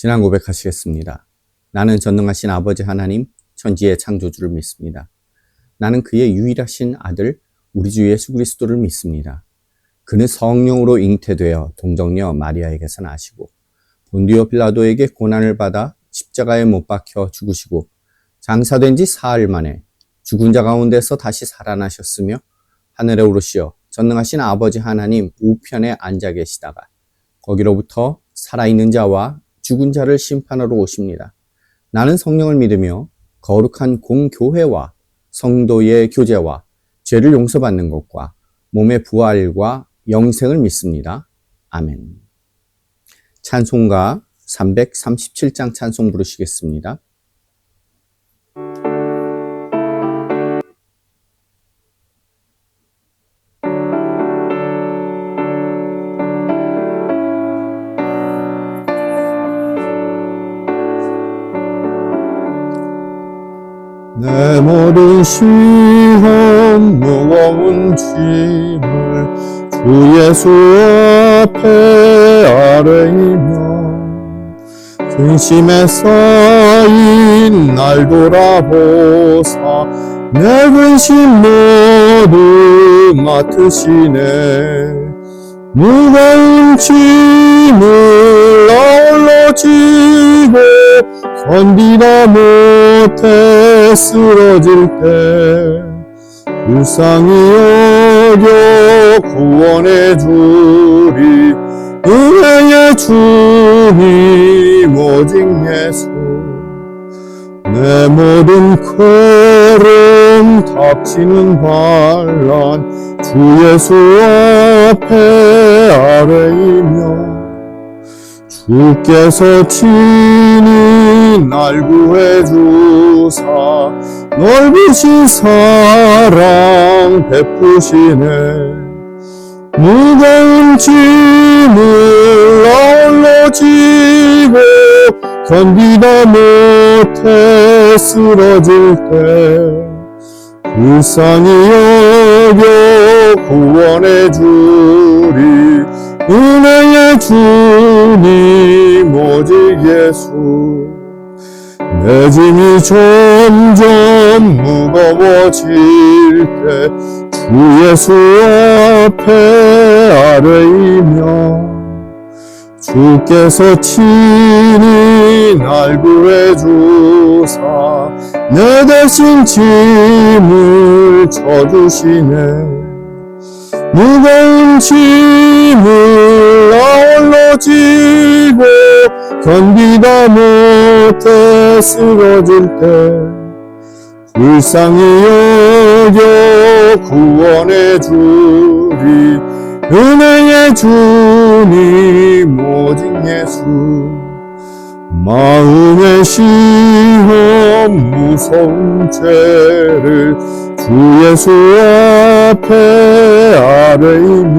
신앙 고백하시겠습니다. 나는 전능하신 아버지 하나님, 천지의 창조주를 믿습니다. 나는 그의 유일하신 아들, 우리 주 예수 그리스도를 믿습니다. 그는 성령으로 잉태되어 동정녀 마리아에게서 나시고 본디오 빌라도에게 고난을 받아 십자가에 못 박혀 죽으시고 장사된 지 사흘 만에 죽은 자 가운데서 다시 살아나셨으며 하늘에 오르시어 전능하신 아버지 하나님 우편에 앉아 계시다가 거기로부터 살아있는 자와 죽은 자를 심판하러 오십니다. 나는 성령을 믿으며 거룩한 공교회와 성도의 교제와 죄를 용서받는 것과 몸의 부활과 영생을 믿습니다. 아멘. 찬송가 337장 찬송 부르시겠습니다. 내 모든 시험 무거운 짐을 주 예수 앞에 아뢰이며 근심에 쌓인 날 돌아보사 내 근심 모두 맡으시네. 무거운 짐을 아울러 지고 견디다 못해 쓰러질 때 불쌍히 여겨 구원해 주리 은혜의 주님 오직 예수. 내 모든 걸음 닥치는 반란 주 예수 앞에 아뢰이며 주께서 친히 날 구해주사 넓으신 사랑 베푸시네. 무거운 짐을 아울러 지고 견디다 못해 쓰러질 때 불쌍히 여겨 구원해 주리 은혜의 주님 오직 예수. 내 짐이 점점 무거워질 때 주 예수 앞에 아뢰이며 주께서 친히 날 구해주사 내 대신 짐을 져주시네. 무거운 짐을 아울러 지고 견디다 못해 쓰러질 때 불쌍히 여겨 구원해 주리 은혜의 주님 오직 예수. 마음의 시험 무서운 죄를 주 예수 앞에 아뢰이며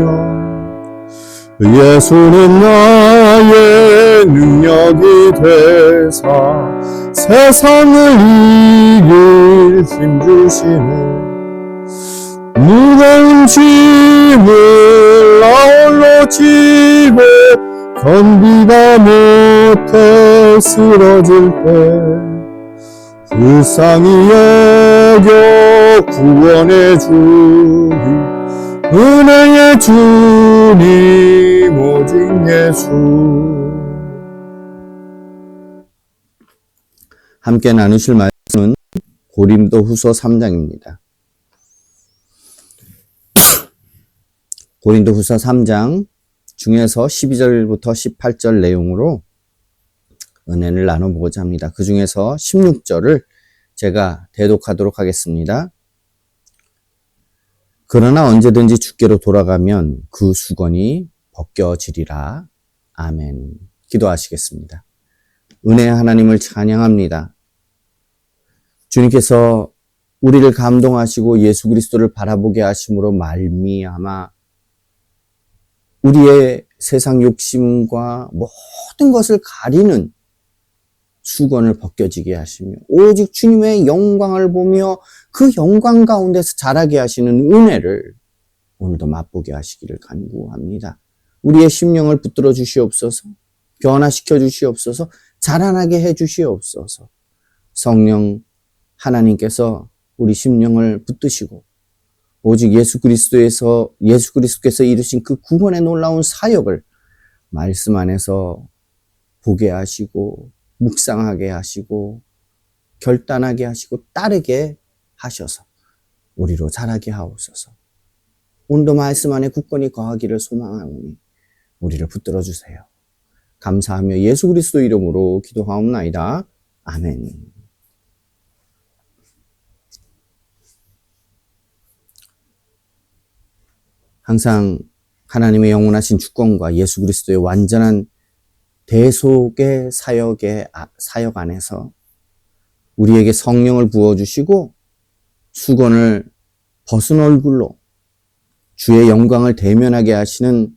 예수는 나의 능력이 되사 세상을 이길 힘 주시네. 무거운 짐을 아울러 지고 견디다 못해 쓰러질 때 불쌍히 여겨 구원해 주리 은혜의 주님 오직 예수. 함께 나누실 말씀은 고린도후서 3장입니다. 고린도후서 3장 중에서 12절부터 18절 내용으로 은혜를 나눠보고자 합니다. 그 중에서 16절을 제가 대독하도록 하겠습니다. 그러나 언제든지 주께로 돌아가면 그 수건이 벗겨지리라. 아멘. 기도하시겠습니다. 은혜의 하나님을 찬양합니다. 주님께서 우리를 감동하시고 예수 그리스도를 바라보게 하심으로 말미암아 우리의 세상 욕심과 모든 것을 가리는 수건을 벗겨지게 하시며 오직 주님의 영광을 보며 그 영광 가운데서 자라게 하시는 은혜를 오늘도 맛보게 하시기를 간구합니다. 우리의 심령을 붙들어 주시옵소서, 변화시켜 주시옵소서, 자라나게 해 주시옵소서. 성령 하나님께서 우리 심령을 붙드시고 오직 예수 그리스도께서 이루신 그 구원의 놀라운 사역을 말씀 안에서 보게 하시고 묵상하게 하시고 결단하게 하시고 따르게 하셔서 우리로 자라게 하옵소서. 오늘도 말씀 안에 굳건히 거하기를 소망하오니 우리를 붙들어 주세요. 감사하며 예수 그리스도 이름으로 기도하옵나이다. 아멘. 항상 하나님의 영원하신 주권과 예수 그리스도의 완전한 대속의 사역 안에서 우리에게 성령을 부어주시고 수건을 벗은 얼굴로 주의 영광을 대면하게 하시는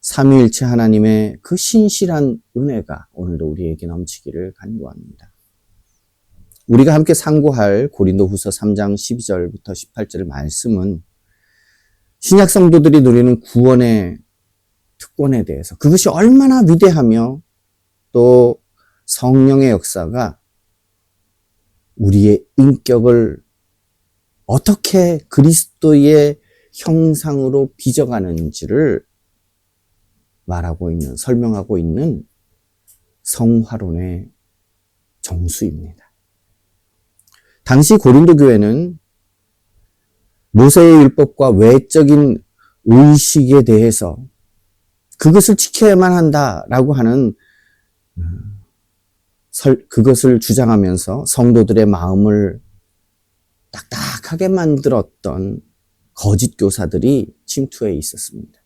삼위일체 하나님의 그 신실한 은혜가 오늘도 우리에게 넘치기를 간구합니다. 우리가 함께 상고할 고린도후서 3장 12절부터 18절 말씀은 신약 성도들이 누리는 구원의 특권에 대해서 그것이 얼마나 위대하며 또 성령의 역사가 우리의 인격을 어떻게 그리스도의 형상으로 빚어가는지를 설명하고 있는 성화론의 정수입니다. 당시 고린도 교회는 모세의 율법과 외적인 의식에 대해서 그것을 지켜야만 한다라고 하는 그것을 주장하면서 성도들의 마음을 딱딱하게 만들었던 거짓 교사들이 침투해 있었습니다.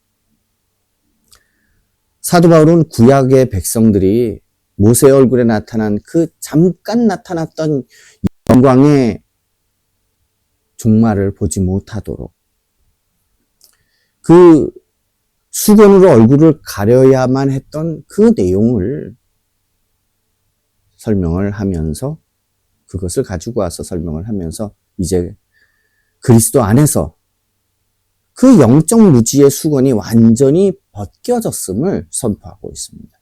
사도 바울은 구약의 백성들이 모세의 얼굴에 나타난 그 잠깐 나타났던 영광의 종말을 보지 못하도록 그 수건으로 얼굴을 가려야만 했던 그 내용을 설명을 하면서 그것을 가지고 와서 설명을 하면서 이제 그리스도 안에서 그 영적 무지의 수건이 완전히 벗겨졌음을 선포하고 있습니다.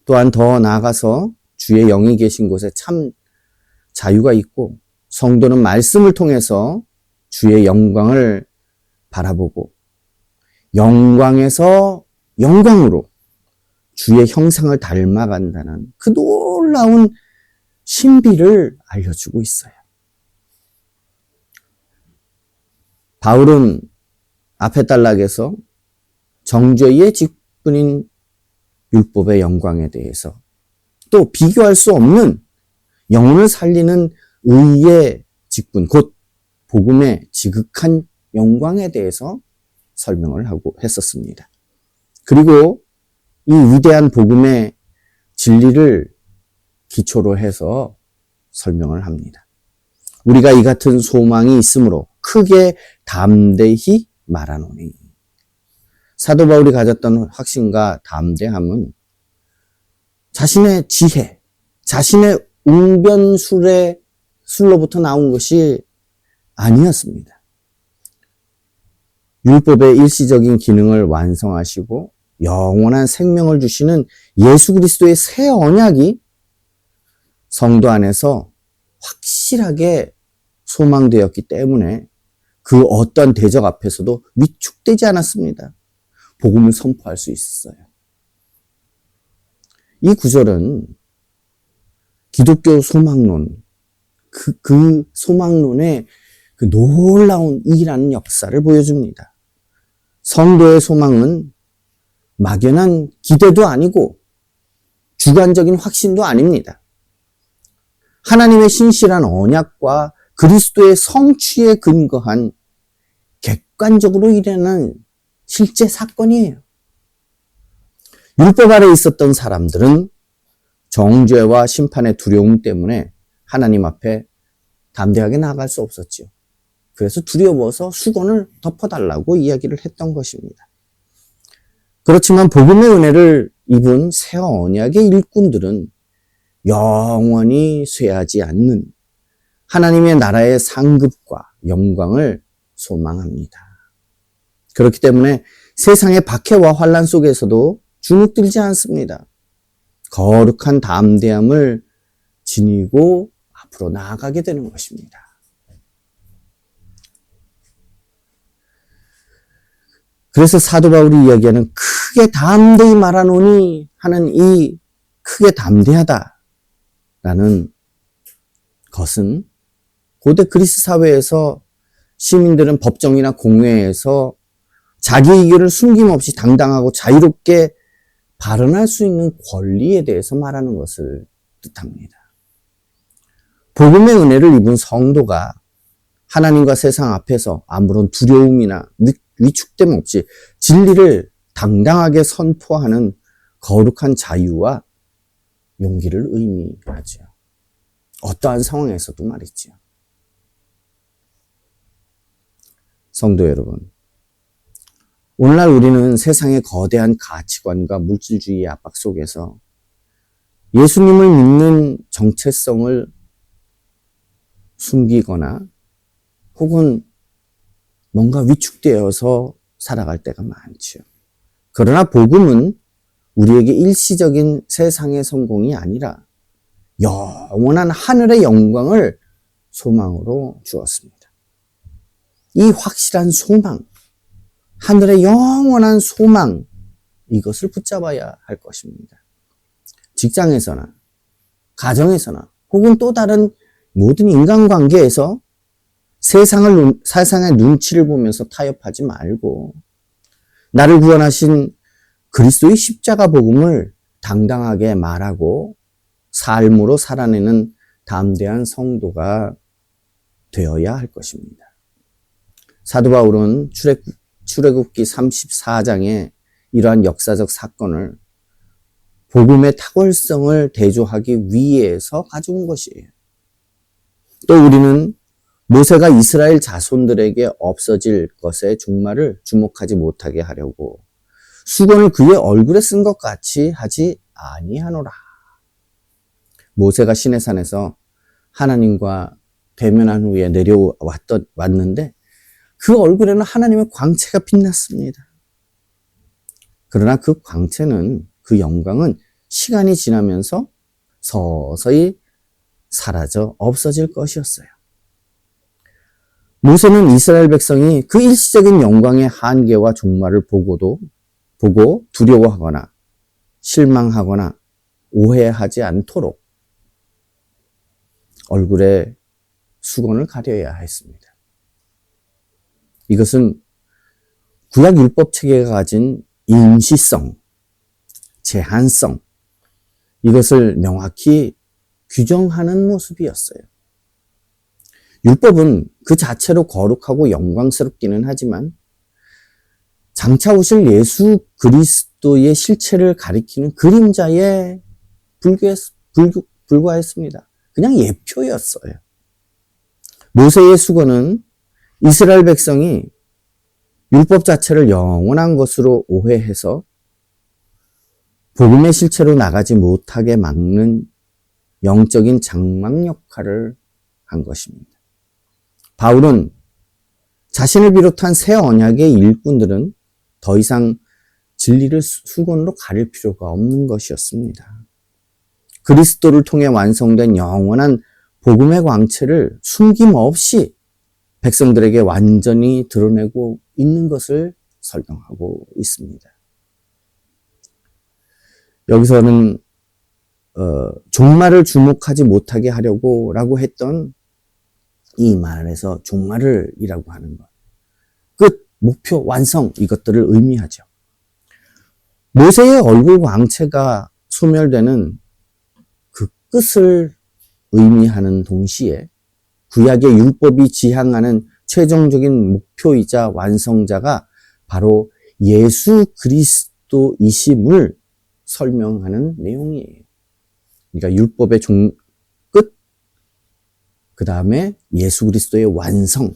또한 더 나아가서 주의 영이 계신 곳에 참 자유가 있고 성도는 말씀을 통해서 주의 영광을 바라보고 영광에서 영광으로 주의 형상을 닮아간다는 그 놀라운 신비를 알려주고 있어요. 바울은 앞에 단락에서 정죄의 직분인 율법의 영광에 대해서 또 비교할 수 없는 영혼을 살리는 의의 직분, 곧 복음의 지극한 영광에 대해서 설명을 하고 했었습니다. 그리고 이 위대한 복음의 진리를 기초로 해서 설명을 합니다. 우리가 이 같은 소망이 있으므로 크게 담대히 말하노니. 사도 바울이 가졌던 확신과 담대함은 자신의 지혜, 자신의 웅변술로부터 나온 것이 아니었습니다. 율법의 일시적인 기능을 완성하시고 영원한 생명을 주시는 예수 그리스도의 새 언약이 성도 안에서 확실하게 소망되었기 때문에 그 어떤 대적 앞에서도 위축되지 않았습니다. 복음을 선포할 수 있었어요. 이 구절은 기독교 소망론, 그 소망론의 그 놀라운 일하는 역사를 보여줍니다. 성도의 소망은 막연한 기대도 아니고 주관적인 확신도 아닙니다. 하나님의 신실한 언약과 그리스도의 성취에 근거한 객관적으로 일어나는 실제 사건이에요. 율법 아래 있었던 사람들은 정죄와 심판의 두려움 때문에 하나님 앞에 담대하게 나아갈 수 없었지요. 그래서 두려워서 수건을 덮어달라고 이야기를 했던 것입니다. 그렇지만 복음의 은혜를 입은 새 언약의 일꾼들은 영원히 쇠하지 않는 하나님의 나라의 상급과 영광을 소망합니다. 그렇기 때문에 세상의 박해와 환난 속에서도 주눅들지 않습니다. 거룩한 담대함을 지니고 앞으로 나아가게 되는 것입니다. 그래서 사도 바울이 이야기하는 크게 담대히 말하노니 하는 이 크게 담대하다라는 것은 고대 그리스 사회에서 시민들은 법정이나 공회에서 자기 의견을 숨김없이 당당하고 자유롭게 발언할 수 있는 권리에 대해서 말하는 것을 뜻합니다. 복음의 은혜를 입은 성도가 하나님과 세상 앞에서 아무런 두려움이나 위축됨 없이 진리를 당당하게 선포하는 거룩한 자유와 용기를 의미하죠. 어떠한 상황에서도 말이죠. 성도 여러분, 오늘날 우리는 세상의 거대한 가치관과 물질주의의 압박 속에서 예수님을 믿는 정체성을 숨기거나 혹은 뭔가 위축되어서 살아갈 때가 많죠. 그러나 복음은 우리에게 일시적인 세상의 성공이 아니라 영원한 하늘의 영광을 소망으로 주었습니다. 이 확실한 소망, 하늘의 영원한 소망, 이것을 붙잡아야 할 것입니다. 직장에서나 가정에서나 혹은 또 다른 모든 인간관계에서 세상의 눈치를 보면서 타협하지 말고 나를 구원하신 그리스도의 십자가 복음을 당당하게 말하고 삶으로 살아내는 담대한 성도가 되어야 할 것입니다. 사도 바울은 출애굽기 34장에 이러한 역사적 사건을 복음의 탁월성을 대조하기 위해서 가져온 것이에요. 또 우리는 모세가 이스라엘 자손들에게 없어질 것의 종말을 주목하지 못하게 하려고 수건을 그의 얼굴에 쓴 것 같이 하지 아니하노라. 모세가 시내산에서 하나님과 대면한 후에 왔는데 그 얼굴에는 하나님의 광채가 빛났습니다. 그러나 그 광채는, 그 영광은 시간이 지나면서 서서히 사라져 없어질 것이었어요. 모세는 이스라엘 백성이 그 일시적인 영광의 한계와 종말을 보고 두려워하거나 실망하거나 오해하지 않도록 얼굴에 수건을 가려야 했습니다. 이것은 구약 율법 체계가 가진 임시성, 제한성, 이것을 명확히 규정하는 모습이었어요. 율법은 그 자체로 거룩하고 영광스럽기는 하지만 장차 오실 예수 그리스도의 실체를 가리키는 그림자에 불과했습니다. 그냥 예표였어요. 모세의 수건은 이스라엘 백성이 율법 자체를 영원한 것으로 오해해서 복음의 실체로 나가지 못하게 막는 영적인 장막 역할을 한 것입니다. 바울은 자신을 비롯한 새 언약의 일꾼들은 더 이상 진리를 수건으로 가릴 필요가 없는 것이었습니다. 그리스도를 통해 완성된 영원한 복음의 광채를 숨김없이 백성들에게 완전히 드러내고 있는 것을 설명하고 있습니다. 여기서는 종말을 주목하지 못하게 하려고 라고 했던 이 말에서 종말을이라고 하는 것, 끝, 목표, 완성, 이것들을 의미하죠. 모세의 얼굴 광채가 소멸되는 그 끝을 의미하는 동시에 구약의 율법이 지향하는 최종적인 목표이자 완성자가 바로 예수 그리스도이심을 설명하는 내용이에요. 그러니까 율법의 끝, 그 다음에 예수 그리스도의 완성,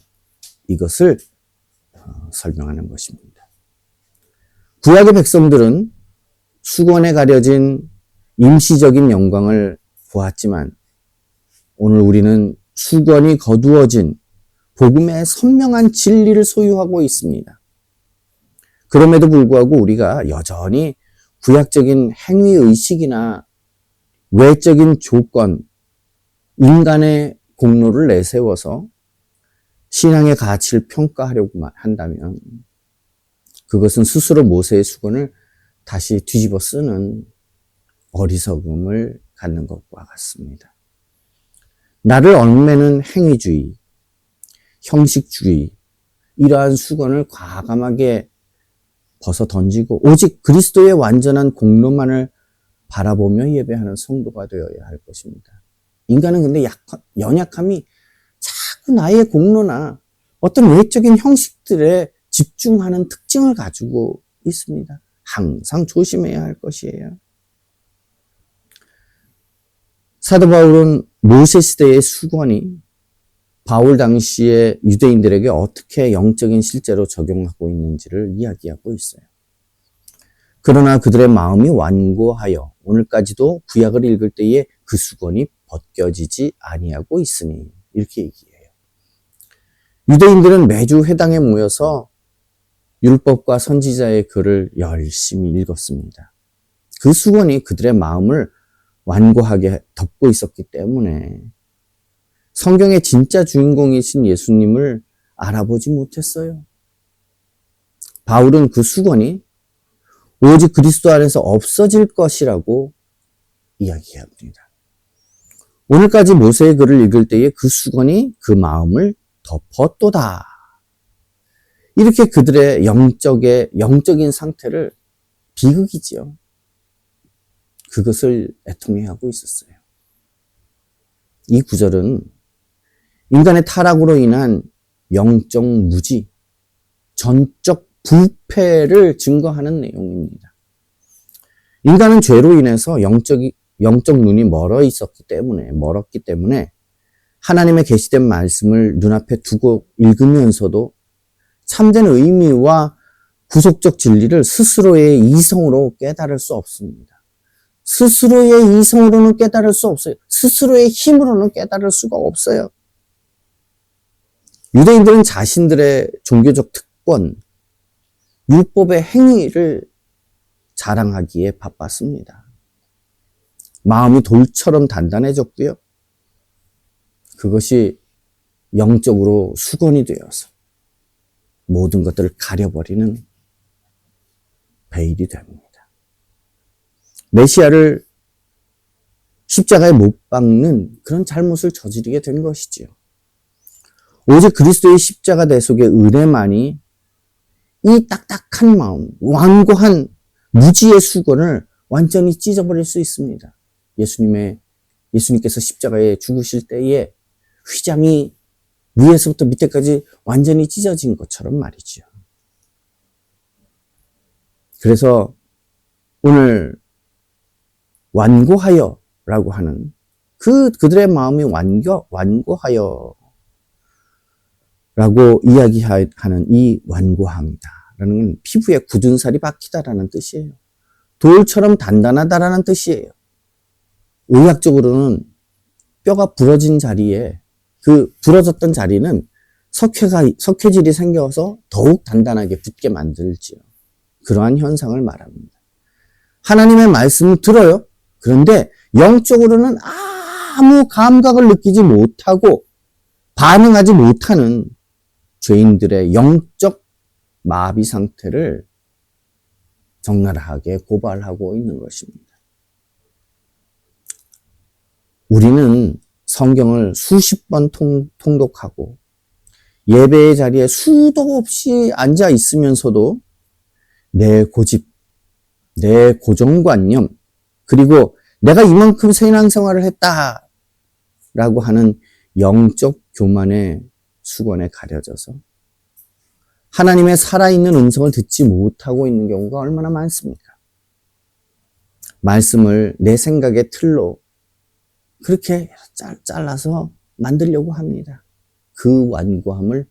이것을 설명하는 것입니다. 구약의 백성들은 수건에 가려진 임시적인 영광을 보았지만 오늘 우리는 수건이 거두어진 복음의 선명한 진리를 소유하고 있습니다. 그럼에도 불구하고 우리가 여전히 구약적인 행위의식이나 외적인 조건, 인간의 공로를 내세워서 신앙의 가치를 평가하려고 한다면 그것은 스스로 모세의 수건을 다시 뒤집어 쓰는 어리석음을 갖는 것과 같습니다. 나를 얽매는 행위주의, 형식주의, 이러한 수건을 과감하게 벗어 던지고 오직 그리스도의 완전한 공로만을 바라보며 예배하는 성도가 되어야 할 것입니다. 인간은 근데 연약함이 자꾸 나의 공로나 어떤 외적인 형식들에 집중하는 특징을 가지고 있습니다. 항상 조심해야 할 것이에요. 사도 바울은 모세 시대의 수건이 바울 당시에 유대인들에게 어떻게 영적인 실제로 적용하고 있는지를 이야기하고 있어요. 그러나 그들의 마음이 완고하여 오늘까지도 구약을 읽을 때에 그 수건이 벗겨지지 아니하고 있으니 이렇게 얘기해요. 유대인들은 매주 회당에 모여서 율법과 선지자의 글을 열심히 읽었습니다. 그 수건이 그들의 마음을 완고하게 덮고 있었기 때문에 성경의 진짜 주인공이신 예수님을 알아보지 못했어요. 바울은 그 수건이 오직 그리스도 안에서 없어질 것이라고 이야기합니다. 오늘까지 모세의 글을 읽을 때에 그 수건이 그 마음을 덮었도다. 이렇게 그들의 영적인 상태를 비극이지요. 그것을 애통해하고 있었어요. 이 구절은 인간의 타락으로 인한 영적 무지, 전적 부패를 증거하는 내용입니다. 인간은 죄로 인해서 영적 눈이 멀었기 때문에 하나님의 계시된 말씀을 눈앞에 두고 읽으면서도 참된 의미와 구속적 진리를 스스로의 이성으로 깨달을 수 없습니다. 스스로의 이성으로는 깨달을 수 없어요. 스스로의 힘으로는 깨달을 수가 없어요. 유대인들은 자신들의 종교적 특권, 율법의 행위를 자랑하기에 바빴습니다. 마음이 돌처럼 단단해졌고요. 그것이 영적으로 수건이 되어서 모든 것들을 가려버리는 베일이 됩니다. 메시아를 십자가에 못 박는 그런 잘못을 저지르게 된 것이지요. 오직 그리스도의 십자가 대속의 은혜만이 이 딱딱한 마음, 완고한 무지의 수건을 완전히 찢어버릴 수 있습니다. 예수님께서 십자가에 죽으실 때에 휘장이 위에서부터 밑에까지 완전히 찢어진 것처럼 말이죠. 그래서 오늘 완고하여라고 하는 그들의 마음이 완고하여 라고 이야기하는 이 완고함이다라는 건 피부에 굳은 살이 박히다라는 뜻이에요. 돌처럼 단단하다라는 뜻이에요. 의학적으로는 뼈가 부러진 자리에 그 부러졌던 자리는 석회질이 생겨서 더욱 단단하게 붙게 만들지요. 그러한 현상을 말합니다. 하나님의 말씀을 들어요. 그런데 영적으로는 아무 감각을 느끼지 못하고 반응하지 못하는 죄인들의 영적 마비 상태를 적나라하게 고발하고 있는 것입니다. 우리는 성경을 수십 번 통독하고 예배의 자리에 수도 없이 앉아 있으면서도 내 고집, 내 고정관념, 그리고 내가 이만큼 신앙생활을 했다라고 하는 영적 교만의 수건에 가려져서 하나님의 살아있는 음성을 듣지 못하고 있는 경우가 얼마나 많습니까? 말씀을 내 생각의 틀로 그렇게 잘라서 만들려고 합니다. 그 완고함을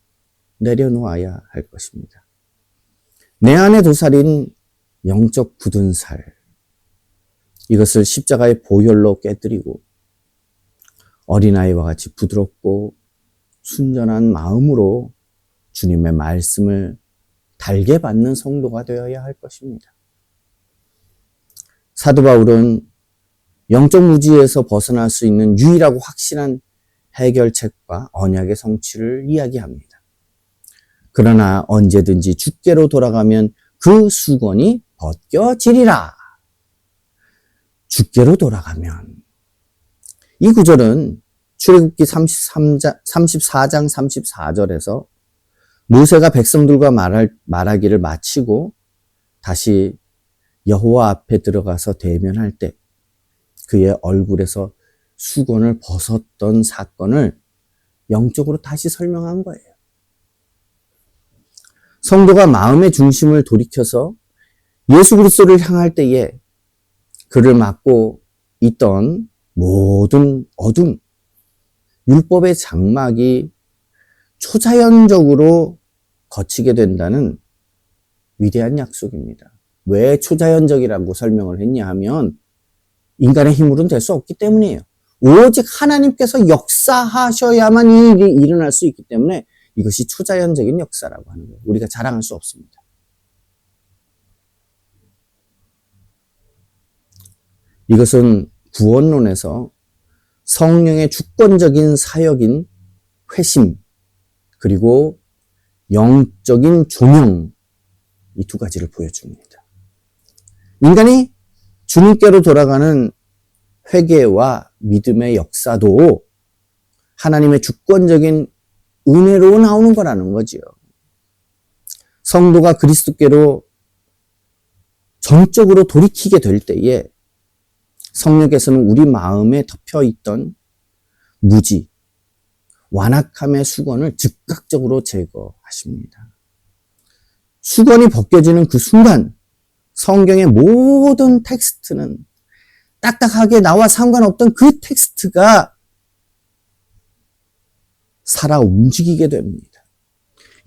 내려놓아야 할 것입니다. 내 안에 도살인 영적 굳은 살, 이것을 십자가의 보혈로 깨뜨리고 어린아이와 같이 부드럽고 순전한 마음으로 주님의 말씀을 달게 받는 성도가 되어야 할 것입니다. 사도 바울은 영적 무지에서 벗어날 수 있는 유일하고 확실한 해결책과 언약의 성취를 이야기합니다. 그러나 언제든지 주께로 돌아가면 그 수건이 벗겨지리라. 주께로 돌아가면. 이 구절은 출애굽기 34장 34절에서 모세가 백성들과 말하기를 마치고 다시 여호와 앞에 들어가서 대면할 때 그의 얼굴에서 수건을 벗었던 사건을 영적으로 다시 설명한 거예요. 성도가 마음의 중심을 돌이켜서 예수 그리스도를 향할 때에 그를 막고 있던 모든 어둠, 율법의 장막이 초자연적으로 거치게 된다는 위대한 약속입니다. 왜 초자연적이라고 설명을 했냐 하면 인간의 힘으로는 될 수 없기 때문이에요. 오직 하나님께서 역사하셔야만 이 일이 일어날 수 있기 때문에 이것이 초자연적인 역사라고 하는 거예요. 우리가 자랑할 수 없습니다. 이것은 구원론에서 성령의 주권적인 사역인 회심, 그리고 영적인 조명, 이 두 가지를 보여줍니다. 인간이 주님께로 돌아가는 회개와 믿음의 역사도 하나님의 주권적인 은혜로 나오는 거라는 거지요. 성도가 그리스도께로 전적으로 돌이키게 될 때에 성령께서는 우리 마음에 덮여있던 무지, 완악함의 수건을 즉각적으로 제거하십니다. 수건이 벗겨지는 그 순간 성경의 모든 텍스트는 딱딱하게 나와 상관없던 그 텍스트가 살아 움직이게 됩니다.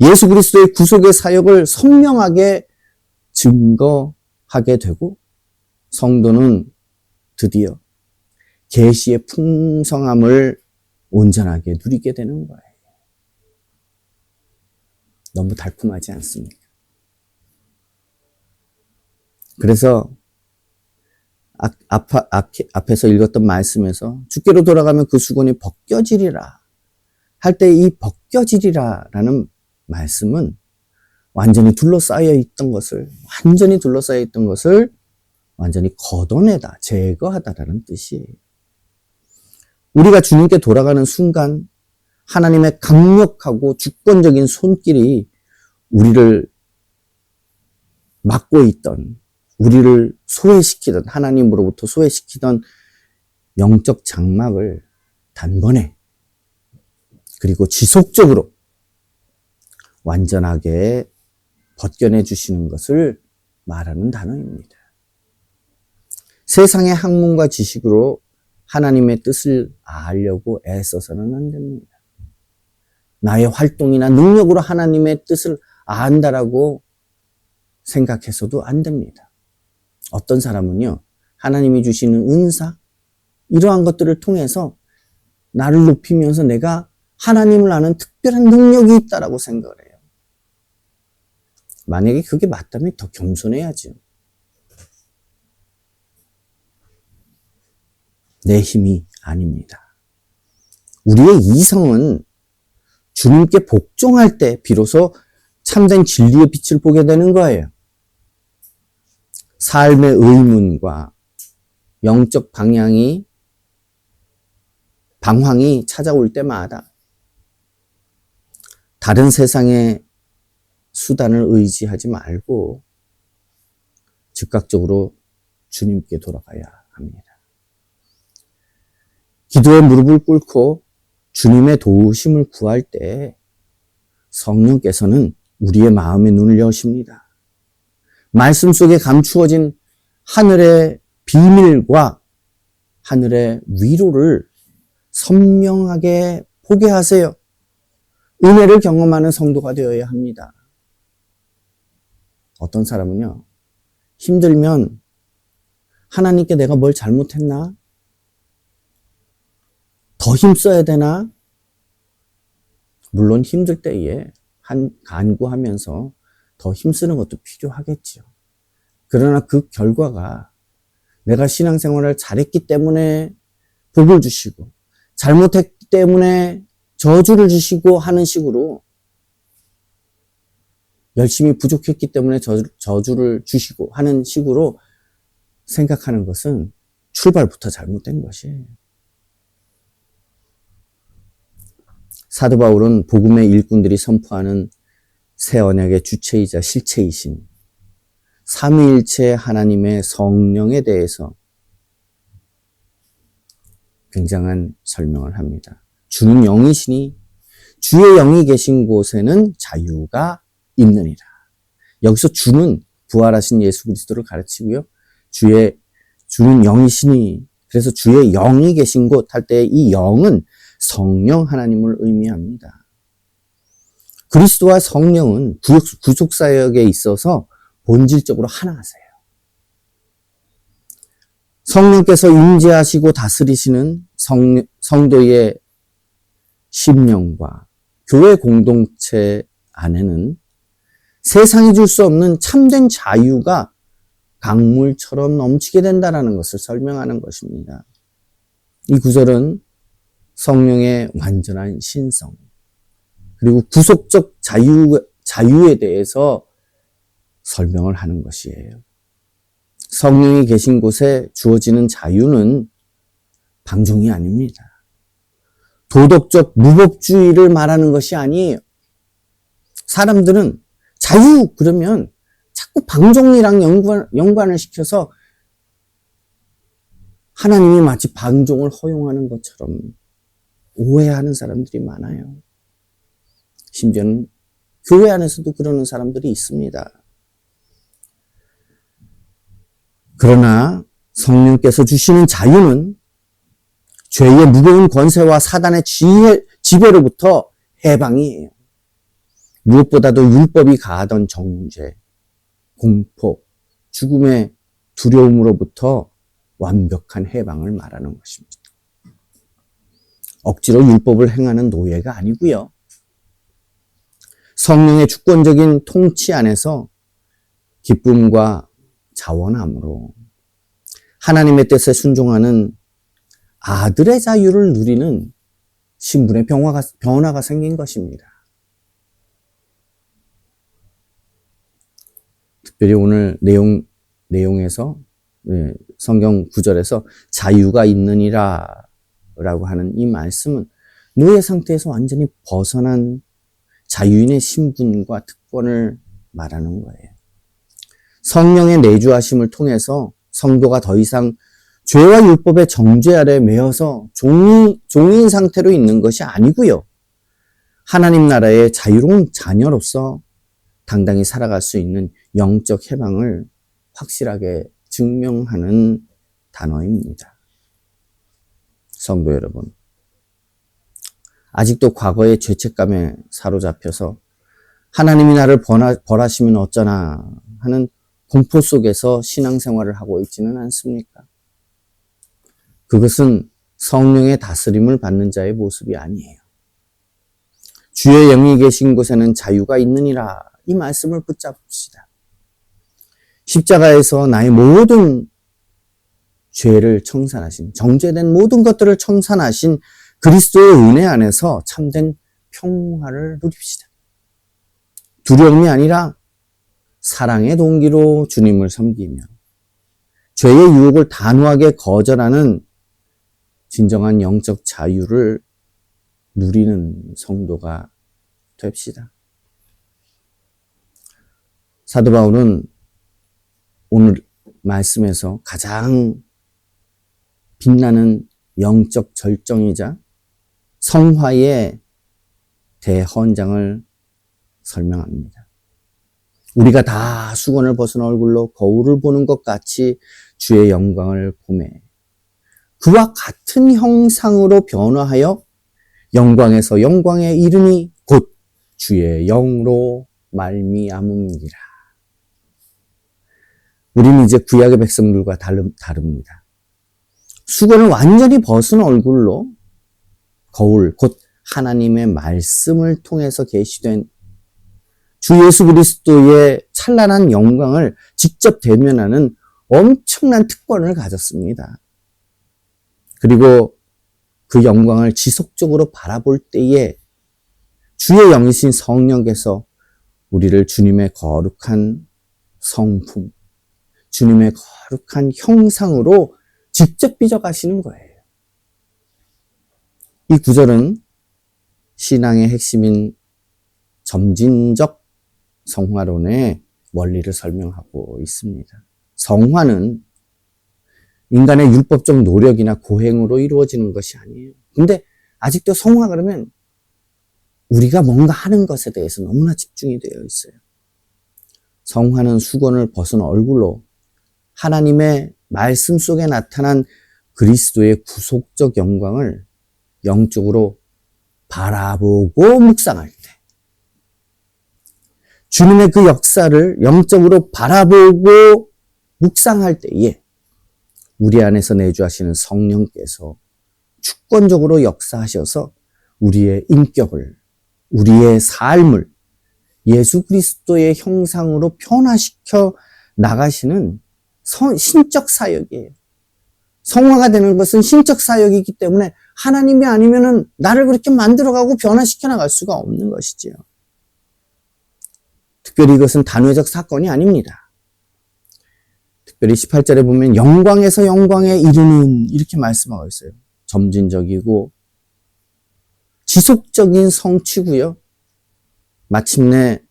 예수 그리스도의 구속의 사역을 선명하게 증거하게 되고 성도는 드디어 계시의 풍성함을 온전하게 누리게 되는 거예요. 너무 달콤하지 않습니까? 그래서 앞에서 읽었던 말씀에서 주께로 돌아가면 그 수건이 벗겨지리라 할 때 이 벗겨지리라라는 말씀은 완전히 둘러싸여 있던 것을 완전히 걷어내다, 제거하다라는 뜻이에요. 우리가 주님께 돌아가는 순간 하나님의 강력하고 주권적인 손길이 우리를 막고 있던, 우리를 소외시키던, 하나님으로부터 소외시키던 영적 장막을 단번에 그리고 지속적으로 완전하게 벗겨내 주시는 것을 말하는 단어입니다. 세상의 학문과 지식으로 하나님의 뜻을 알려고 애써서는 안 됩니다. 나의 활동이나 능력으로 하나님의 뜻을 안다라고 생각해서도 안 됩니다. 어떤 사람은요, 하나님이 주시는 은사, 이러한 것들을 통해서 나를 높이면서 내가 하나님을 아는 특별한 능력이 있다라고 생각을 해요. 만약에 그게 맞다면 더 겸손해야죠. 내 힘이 아닙니다. 우리의 이성은 주님께 복종할 때 비로소 참된 진리의 빛을 보게 되는 거예요. 삶의 의문과 영적 방황이 찾아올 때마다 다른 세상의 수단을 의지하지 말고 즉각적으로 주님께 돌아가야 합니다. 기도에 무릎을 꿇고 주님의 도우심을 구할 때 성령께서는 우리의 마음의 눈을 여십니다. 말씀 속에 감추어진 하늘의 비밀과 하늘의 위로를 선명하게 보게 하세요. 은혜를 경험하는 성도가 되어야 합니다. 어떤 사람은요, 힘들면 하나님께 내가 뭘 잘못했나? 더 힘써야 되나? 물론 힘들 때에 간구하면서 더 힘쓰는 것도 필요하겠죠. 그러나 그 결과가 내가 신앙생활을 잘했기 때문에 복을 주시고 잘못했기 때문에 저주를 주시고 하는 식으로, 열심히 부족했기 때문에 저주를 주시고 하는 식으로 생각하는 것은 출발부터 잘못된 것이에요. 사도 바울은 복음의 일꾼들이 선포하는 새 언약의 주체이자 실체이신 삼위일체 하나님의 성령에 대해서 굉장한 설명을 합니다. 주는 영이시니 주의 영이 계신 곳에는 자유가 있느니라. 여기서 주는 부활하신 예수 그리스도를 가르치고요. 주는 영이시니, 그래서 주의 영이 계신 곳 할 때 이 영은 성령 하나님을 의미합니다. 그리스도와 성령은 구속사역에 있어서 본질적으로 하나세요. 성령께서 임재하시고 다스리시는 성도의 심령과 교회 공동체 안에는 세상이 줄 수 없는 참된 자유가 강물처럼 넘치게 된다는 것을 설명하는 것입니다. 이 구절은 성령의 완전한 신성, 그리고 구속적 자유에 대해서 설명을 하는 것이에요. 성령이 계신 곳에 주어지는 자유는 방종이 아닙니다. 도덕적 무법주의를 말하는 것이 아니에요. 사람들은 자유 그러면 자꾸 방종이랑 연관을 시켜서 하나님이 마치 방종을 허용하는 것처럼 오해하는 사람들이 많아요. 심지어는 교회 안에서도 그러는 사람들이 있습니다. 그러나 성령께서 주시는 자유는 죄의 무거운 권세와 사단의 지배로부터 해방이에요. 무엇보다도 율법이 가하던 정죄, 공포, 죽음의 두려움으로부터 완벽한 해방을 말하는 것입니다. 억지로 율법을 행하는 노예가 아니고요. 성령의 주권적인 통치 안에서 기쁨과 자원함으로 하나님의 뜻에 순종하는 아들의 자유를 누리는 신분의 변화가 생긴 것입니다. 특별히 오늘 내용에서 성경 구절에서 자유가 있느니라 라고 하는 이 말씀은 노예 상태에서 완전히 벗어난 자유인의 신분과 특권을 말하는 거예요. 성령의 내주하심을 통해서 성도가 더 이상 죄와 율법의 정죄 아래 매여서 종인 상태로 있는 것이 아니고요. 하나님 나라의 자유로운 자녀로서 당당히 살아갈 수 있는 영적 해방을 확실하게 증명하는 단어입니다. 성도 여러분, 아직도 과거의 죄책감에 사로잡혀서 하나님이 나를 벌하시면 어쩌나 하는 공포 속에서 신앙생활을 하고 있지는 않습니까? 그것은 성령의 다스림을 받는 자의 모습이 아니에요. 주의 영이 계신 곳에는 자유가 있느니라, 이 말씀을 붙잡읍시다. 십자가에서 나의 모든 죄를 청산하신, 정죄된 모든 것들을 청산하신 그리스도의 은혜 안에서 참된 평화를 누립시다. 두려움이 아니라 사랑의 동기로 주님을 섬기며 죄의 유혹을 단호하게 거절하는 진정한 영적 자유를 누리는 성도가 됩시다. 사도 바울은 오늘 말씀에서 가장 빛나는 영적 절정이자 성화의 대헌장을 설명합니다. 우리가 다 수건을 벗은 얼굴로 거울을 보는 것 같이 주의 영광을 보매 그와 같은 형상으로 변화하여 영광에서 영광에 이르니 곧 주의 영으로 말미암음이라. 우리는 이제 구약의 백성들과 다릅니다. 수건을 완전히 벗은 얼굴로 거울, 곧 하나님의 말씀을 통해서 계시된 주 예수 그리스도의 찬란한 영광을 직접 대면하는 엄청난 특권을 가졌습니다. 그리고 그 영광을 지속적으로 바라볼 때에 주의 영이신 성령께서 우리를 주님의 거룩한 성품, 주님의 거룩한 형상으로 직접 빚어가시는 거예요. 이 구절은 신앙의 핵심인 점진적 성화론의 원리를 설명하고 있습니다. 성화는 인간의 율법적 노력이나 고행으로 이루어지는 것이 아니에요. 근데 아직도 성화 그러면 우리가 뭔가 하는 것에 대해서 너무나 집중이 되어 있어요. 성화는 수건을 벗은 얼굴로 하나님의 말씀 속에 나타난 그리스도의 구속적 영광을 영적으로 바라보고 묵상할 때, 주님의 그 역사를 영적으로 바라보고 묵상할 때에 우리 안에서 내주하시는 성령께서 주권적으로 역사하셔서 우리의 인격을, 우리의 삶을 예수 그리스도의 형상으로 변화시켜 나가시는 신적 사역이에요. 성화가 되는 것은 신적 사역이기 때문에 하나님이 아니면은 나를 그렇게 만들어가고 변화시켜 나갈 수가 없는 것이지요. 특별히 이것은 단회적 사건이 아닙니다. 특별히 18절에 보면 영광에서 영광에 이르는 이렇게 말씀하고 있어요. 점진적이고 지속적인 성취고요. 마침내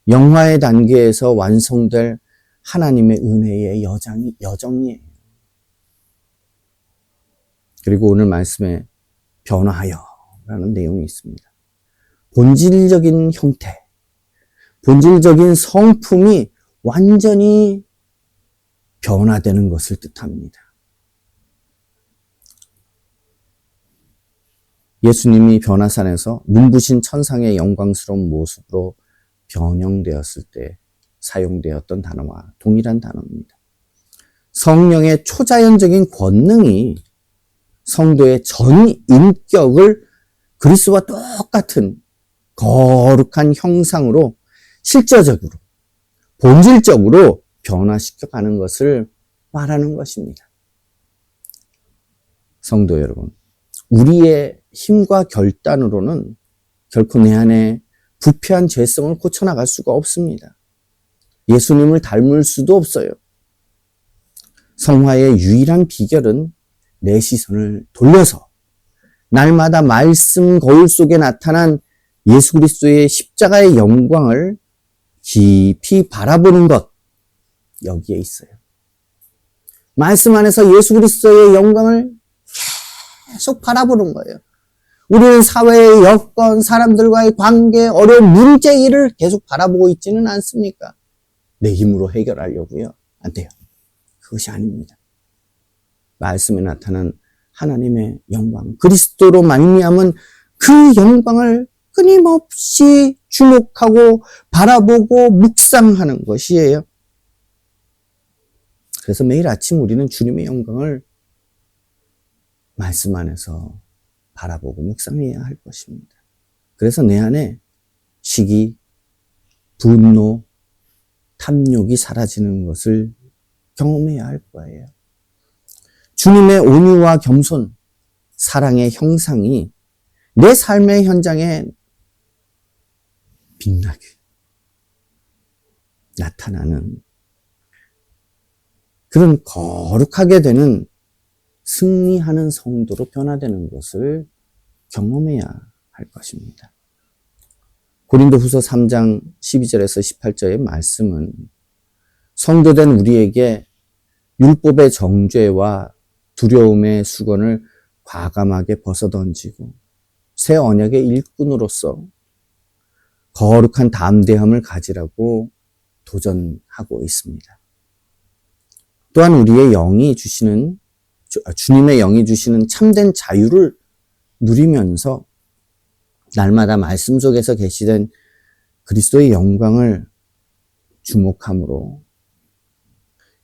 영화의 단계에서 완성될 하나님의 은혜의 여정이에요. 그리고 오늘 말씀에 변화하여라는 내용이 있습니다. 본질적인 형태, 본질적인 성품이 완전히 변화되는 것을 뜻합니다. 예수님이 변화산에서 눈부신 천상의 영광스러운 모습으로 변형되었을 때 사용되었던 단어와 동일한 단어입니다. 성령의 초자연적인 권능이 성도의 전 인격을 그리스도와 똑같은 거룩한 형상으로 실제적으로, 본질적으로 변화시켜가는 것을 말하는 것입니다. 성도 여러분, 우리의 힘과 결단으로는 결코 내 안에 부패한 죄성을 고쳐나갈 수가 없습니다. 예수님을 닮을 수도 없어요. 성화의 유일한 비결은 내 시선을 돌려서 날마다 말씀 거울 속에 나타난 예수 그리스도의 십자가의 영광을 깊이 바라보는 것, 여기에 있어요. 말씀 안에서 예수 그리스도의 영광을 계속 바라보는 거예요. 우리는 사회의 여건, 사람들과의 관계, 어려운 문제일을 계속 바라보고 있지는 않습니까? 내 힘으로 해결하려고요? 안 돼요. 그것이 아닙니다. 말씀에 나타난 하나님의 영광, 그리스도로 말미암은 그 영광을 끊임없이 주목하고 바라보고 묵상하는 것이에요. 그래서 매일 아침 우리는 주님의 영광을 말씀 안에서 바라보고 묵상해야 할 것입니다. 그래서 내 안에 시기, 분노, 탐욕이 사라지는 것을 경험해야 할 거예요. 주님의 온유와 겸손, 사랑의 형상이 내 삶의 현장에 빛나게 나타나는 그런 거룩하게 되는 승리하는 성도로 변화되는 것을 경험해야 할 것입니다. 고린도후서 3장 12절에서 18절의 말씀은 성도된 우리에게 율법의 정죄와 두려움의 수건을 과감하게 벗어던지고 새 언약의 일꾼으로서 거룩한 담대함을 가지라고 도전하고 있습니다. 또한 우리의 영이 주시는, 주님의 영이 주시는 참된 자유를 누리면서 날마다 말씀 속에서 계시된 그리스도의 영광을 주목함으로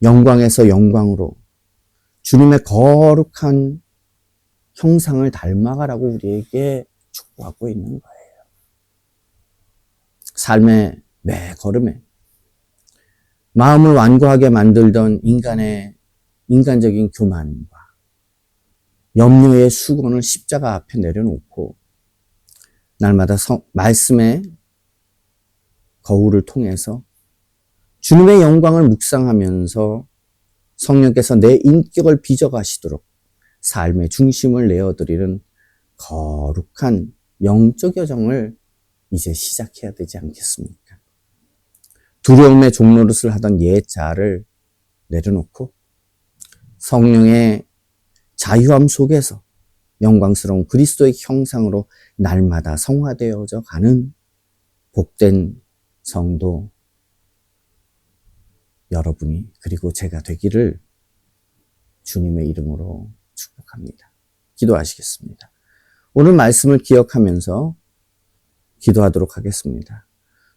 영광에서 영광으로 주님의 거룩한 형상을 닮아가라고 우리에게 축복하고 있는 거예요. 삶의 매 걸음에 마음을 완고하게 만들던 인간적인 교만과 염려의 수건을 십자가 앞에 내려놓고 날마다 말씀의 거울을 통해서 주님의 영광을 묵상하면서 성령께서 내 인격을 빚어가시도록 삶의 중심을 내어드리는 거룩한 영적 여정을 이제 시작해야 되지 않겠습니까? 두려움의 종노릇을 하던 옛 자아를 내려놓고 성령의 자유함 속에서 영광스러운 그리스도의 형상으로 날마다 성화되어져 가는 복된 성도 여러분이 그리고 제가 되기를 주님의 이름으로 축복합니다. 기도하시겠습니다. 오늘 말씀을 기억하면서 기도하도록 하겠습니다.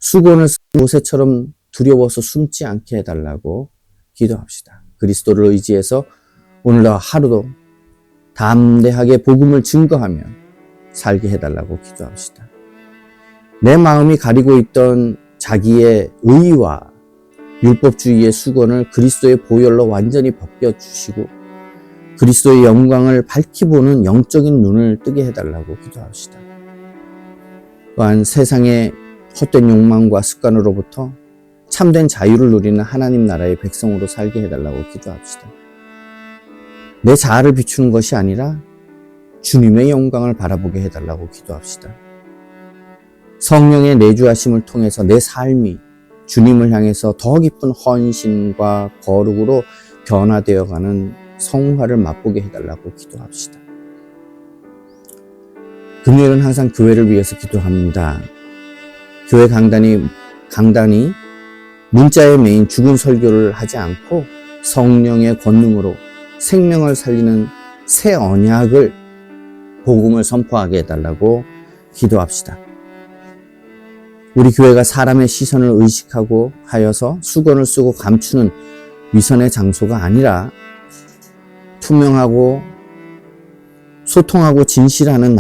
수건을 쓴 모세처럼 두려워서 숨지 않게 해달라고 기도합시다. 그리스도를 의지해서 오늘 하루도 담대하게 복음을 증거하며 살게 해달라고 기도합시다. 내 마음이 가리고 있던 자기의 의와 율법주의의 수건을 그리스도의 보혈로 완전히 벗겨주시고 그리스도의 영광을 밝히 보는 영적인 눈을 뜨게 해달라고 기도합시다. 또한 세상의 헛된 욕망과 습관으로부터 참된 자유를 누리는 하나님 나라의 백성으로 살게 해달라고 기도합시다. 내 자아를 비추는 것이 아니라 주님의 영광을 바라보게 해달라고 기도합시다. 성령의 내주하심을 통해서 내 삶이 주님을 향해서 더 깊은 헌신과 거룩으로 변화되어가는 성화를 맛보게 해달라고 기도합시다. 금요일은 항상 교회를 위해서 기도합니다. 교회 강단이 문자에 매인 죽은 설교를 하지 않고 성령의 권능으로 생명을 살리는 새 언약을 복음을 선포하게 해달라고 기도합시다. 우리 교회가 사람의 시선을 의식하고 하여서 수건을 쓰고 감추는 위선의 장소가 아니라 투명하고 소통하고 진실한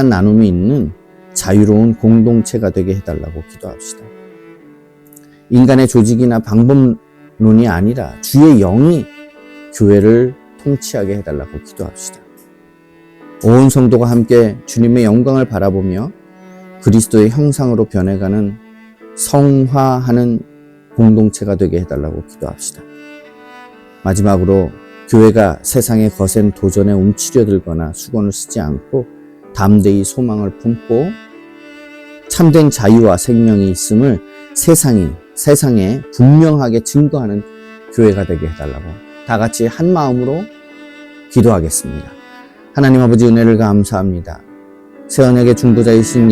나눔이 있는 자유로운 공동체가 되게 해달라고 기도합시다. 인간의 조직이나 방법론이 아니라 주의 영이 교회를 통치하게 해달라고 기도합시다. 온 성도가 함께 주님의 영광을 바라보며 그리스도의 형상으로 변해가는 성화하는 공동체가 되게 해달라고 기도합시다. 마지막으로 교회가 세상의 거센 도전에 움츠려들거나 수건을 쓰지 않고 담대히 소망을 품고 참된 자유와 생명이 있음을 세상에 분명하게 증거하는 교회가 되게 해달라고 다 같이 한 마음으로 기도하겠습니다. 하나님 아버지 은혜를 감사합니다. 새 언약의 중보자이신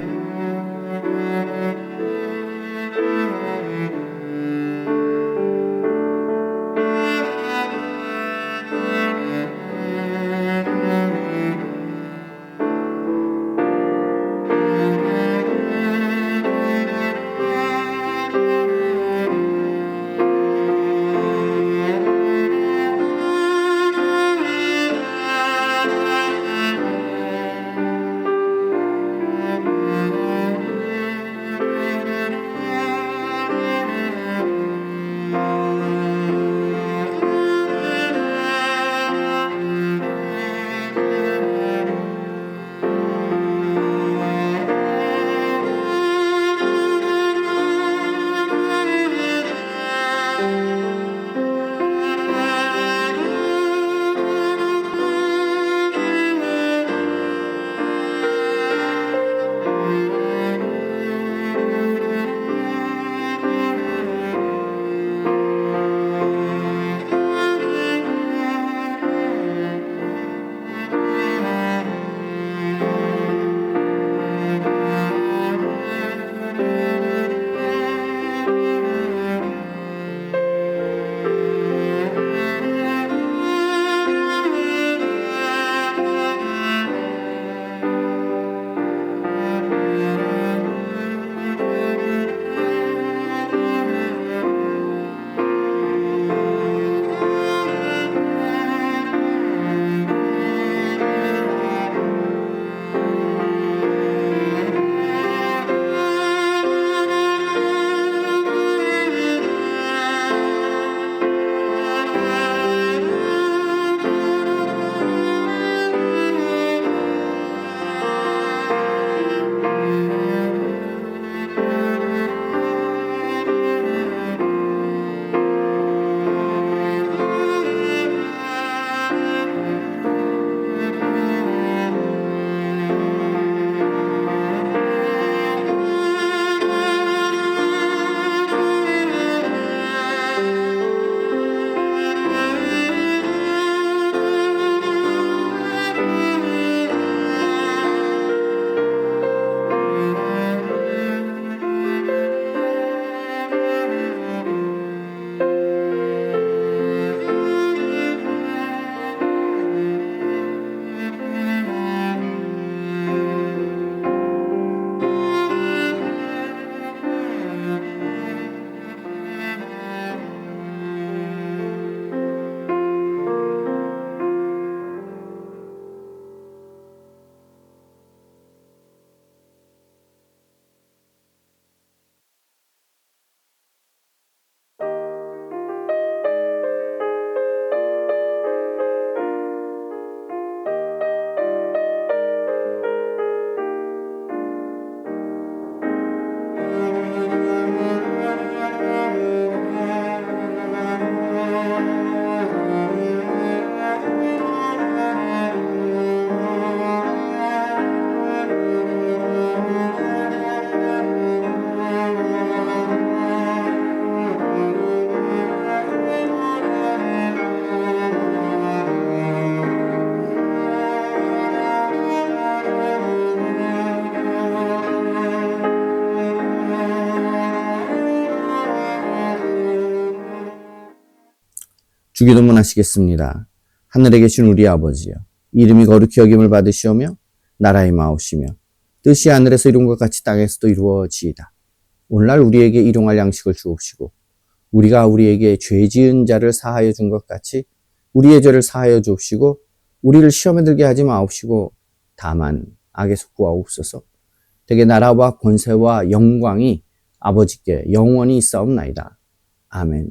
주기도문 하시겠습니다. 하늘에 계신 우리 아버지여, 이름이 거룩히 여김을 받으시오며 나라의 마옵시며 뜻이 하늘에서 이룬 것 같이 땅에서도 이루어지이다. 오늘날 우리에게 일용할 양식을 주옵시고 우리가 우리에게 죄 지은 자를 사하여 준 것 같이 우리의 죄를 사하여 주옵시고 우리를 시험에 들게 하지 마옵시고 다만 악에서 구하옵소서. 되게 나라와 권세와 영광이 아버지께 영원히 있사옵나이다. 아멘.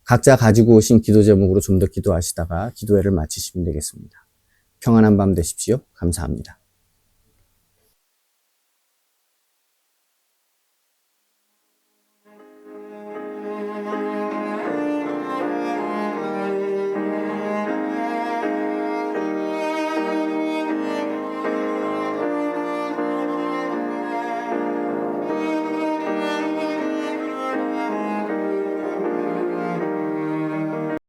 각자 가지고 오신 기도 제목으로 좀 더 기도하시다가 기도회를 마치시면 되겠습니다. 평안한 밤 되십시오. 감사합니다.